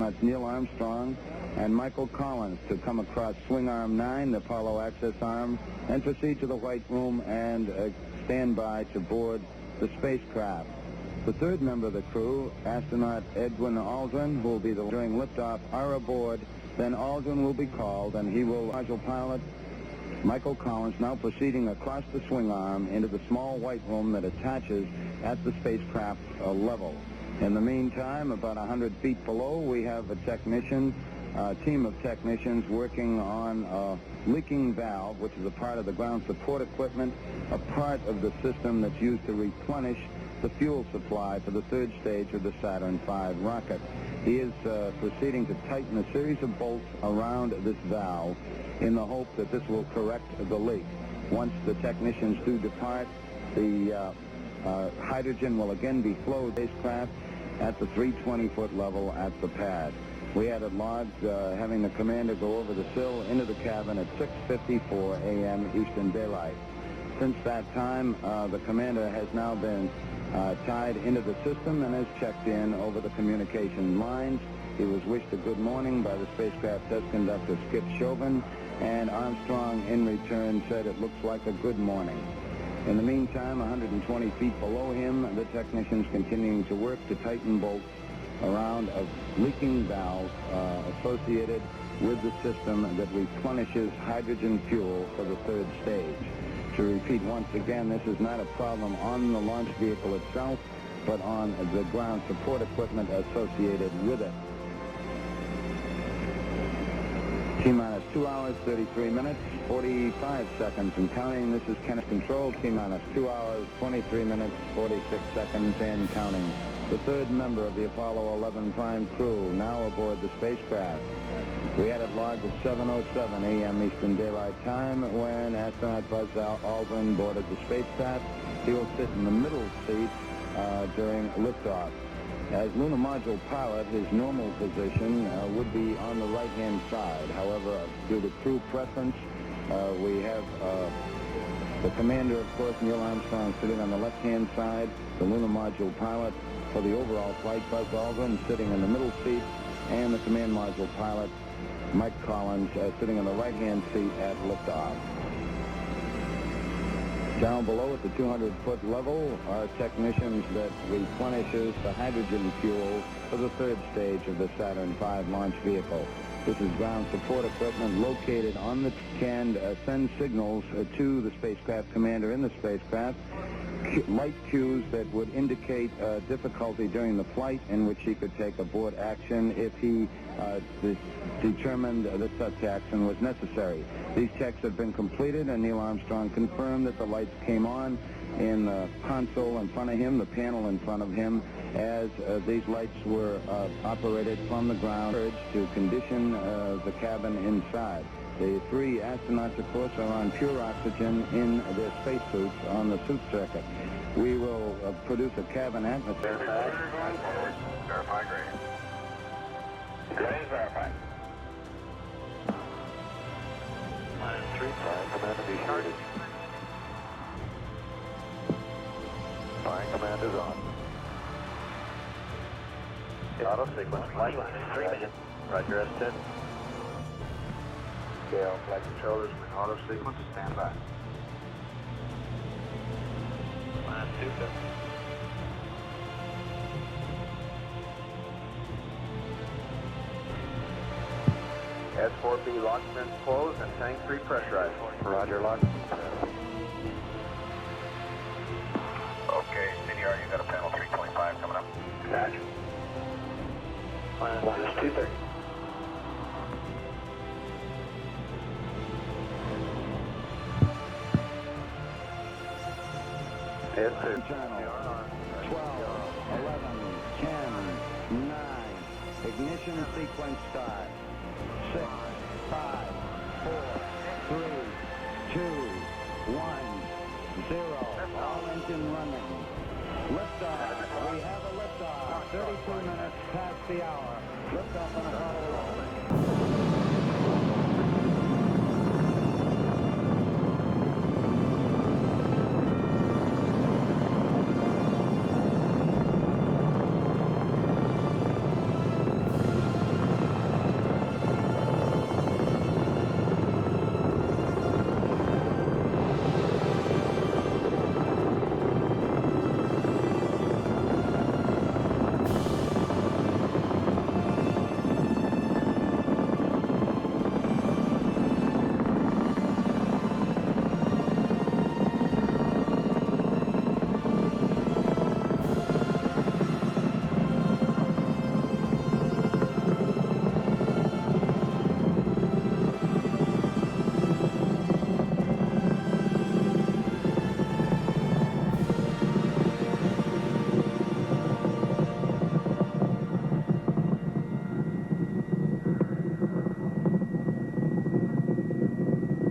astronauts Neil Armstrong and Michael Collins to come across swing arm 9, the Apollo access arm, and proceed to the White Room and stand by to board the spacecraft. The third member of the crew, astronaut Edwin Aldrin, who will be during liftoff, are aboard. Then Aldrin will be called, and he will module pilot Michael Collins now proceeding across the swing arm into the small White Room that attaches at the spacecraft level. In the meantime, about 100 feet below, we have a team of technicians working on a leaking valve, which is a part of the ground support equipment, a part of the system that's used to replenish the fuel supply for the third stage of the Saturn V rocket. He is proceeding to tighten a series of bolts around this valve in the hope that this will correct the leak. Once the technicians do depart, the hydrogen will again be flowed to the spacecraft at the 320-foot level at the pad. We had it logged having the commander go over the sill into the cabin at 6:54 a.m. Eastern Daylight. Since that time, the commander has now been tied into the system and has checked in over the communication lines. He was wished a good morning by the spacecraft test conductor Skip Chauvin, and Armstrong in return said it looks like a good morning. In the meantime, 120 feet below him, the technicians continuing to work to tighten bolts around a leaking valve associated with the system that replenishes hydrogen fuel for the third stage. To repeat once again, this is not a problem on the launch vehicle itself, but on the ground support equipment associated with it. T-minus 2 hours, 33 minutes, 45 seconds and counting. This is Kenneth Control. T-minus 2 hours, 23 minutes, 46 seconds and counting. The third member of the Apollo 11 prime crew now aboard the spacecraft. We had it logged at 7:07 a.m. Eastern Daylight Time when astronaut Buzz Aldrin boarded the spacecraft. He will sit in the middle seat during liftoff. As lunar module pilot, his normal position would be on the right-hand side. However, due to crew preference, we have the commander, of course, Neil Armstrong, sitting on the left-hand side, the lunar module pilot for the overall flight, Buzz Aldrin, sitting in the middle seat, and the command module pilot, Mike Collins, sitting on the right-hand seat at liftoff. Down below at the 200-foot level are technicians that replenishes the hydrogen fuel for the third stage of the Saturn V launch vehicle. This is ground support equipment located on the can send signals to the spacecraft commander in the spacecraft, light cues that would indicate difficulty during the flight in which he could take abort action if he determined that such action was necessary. These checks have been completed, and Neil Armstrong confirmed that the lights came on in the console in front of him, the panel in front of him, as these lights were operated from the ground to condition the cabin inside. The three astronauts, of course, are on pure oxygen in their spacesuits on the suit circuit. We will produce a cabin atmosphere. Verify grade. Grade is verified. Flying command to be started. Flying command is on. Auto sequence. Flight 3 minutes. Roger, S10. Scale, flight controllers, auto sequence, stand by. Line 2, sir. S-4B lock vents closed and tanks repressurized. Roger, lock. Okay, CDR, you got a panel 325 coming up. Roger. Line 230. Channel 12, 11, 10, 9. Ignition sequence start. 6, 5, 4, 3, 2, 1, 0. All engine running. Liftoff. We have a liftoff. 32 minutes past the hour. Liftoff on Apollo 11.